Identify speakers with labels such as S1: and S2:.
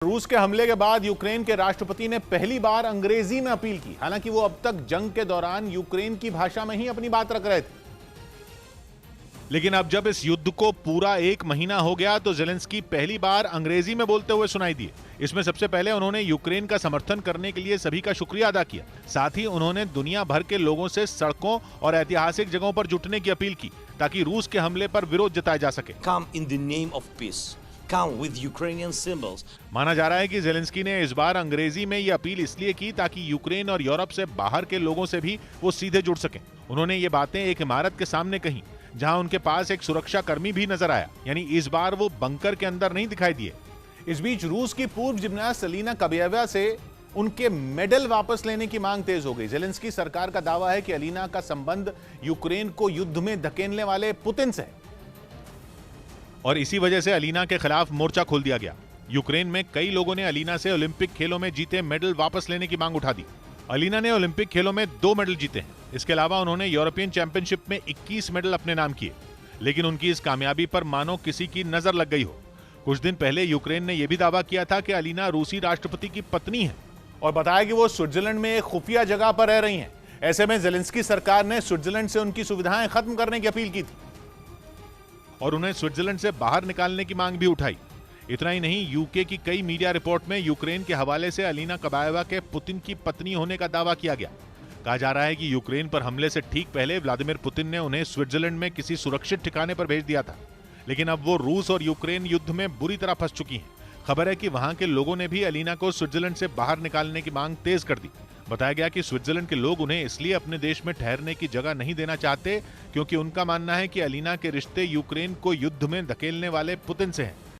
S1: रूस के हमले के बाद यूक्रेन के राष्ट्रपति ने पहली बार अंग्रेजी में अपील की। हालांकि वो अब तक जंग के दौरान यूक्रेन की भाषा में ही अपनी बात रख रहे थे, लेकिन अब जब इस युद्ध को पूरा 1 महीना हो गया तो जेलेंस्की पहली बार अंग्रेजी में बोलते हुए सुनाई दिए। इसमें सबसे पहले उन्होंने यूक्रेन का समर्थन करने के लिए सभी का शुक्रिया अदा किया। साथ ही उन्होंने दुनिया भर के लोगों से सड़कों और ऐतिहासिक जगहों पर जुटने की अपील की ताकि रूस के हमले पर विरोध जताया जा सके।
S2: Come in the name of peace. Come with Ukrainian symbols.
S1: माना जा रहा है कि जेलेंस्की ने इस बार अंग्रेजी में ये अपील इसलिए की ताकि यूक्रेन और यूरोप से बाहर के लोगों से भी वो सीधे जुड़ सकें। उन्होंने ये बातें एक इमारत के सामने कही जहां उनके पास एक सुरक्षा कर्मी भी नजर आया, यानी इस बार वो बंकर के अंदर नहीं दिखाई दिए। इस बीच रूस की पूर्व जिम्नास्ट अलीना कबाएवा से उनके मेडल वापस लेने की मांग तेज हो गई। जेलेंस्की सरकार का दावा है कि अलीना का संबंध यूक्रेन को युद्ध में धकेलने वाले पुतिन से है और इसी वजह से अलीना के खिलाफ मोर्चा खोल दिया गया। यूक्रेन में कई लोगों ने अलीना से ओलंपिक खेलों में जीते मेडल वापस लेने की मांग उठा दी। अलीना ने ओलंपिक खेलों में 2 मेडल जीते हैं। इसके अलावा उन्होंने यूरोपियन चैंपियनशिप में 21 मेडल अपने नाम किए, लेकिन उनकी इस कामयाबी पर मानो किसी की नजर लग गई हो। कुछ दिन पहले यूक्रेन ने यह भी दावा किया था कि अलीना रूसी राष्ट्रपति की पत्नी है और बताया कि वो स्विट्जरलैंड में एक खुफिया जगह पर रह रही हैं। ऐसे में जेलेंस्की सरकार ने स्विट्जरलैंड से उनकी सुविधाएं खत्म करने की अपील की थी और उन्हें स्विट्जरलैंड से बाहर निकालने की मांग भी उठाई। इतना ही नहीं, यूके की कई मीडिया रिपोर्ट में यूक्रेन के हवाले से अलीना कबाएवा के पुतिन की पत्नी होने का दावा किया गया। कहा जा रहा है कि यूक्रेन पर हमले से ठीक पहले व्लादिमीर पुतिन ने उन्हें स्विट्जरलैंड में किसी सुरक्षित ठिकाने पर भेज दिया था, लेकिन अब वो रूस और यूक्रेन युद्ध में बुरी तरह फंस चुकी हैं। खबर है कि वहां के लोगों ने भी अलीना को स्विट्जरलैंड से बाहर निकालने की मांग तेज कर दी। बताया गया कि स्विट्जरलैंड के लोग उन्हें इसलिए अपने देश में ठहरने की जगह नहीं देना चाहते क्योंकि उनका मानना है कि अलीना के रिश्ते यूक्रेन को युद्ध में धकेलने वाले पुतिन से हैं।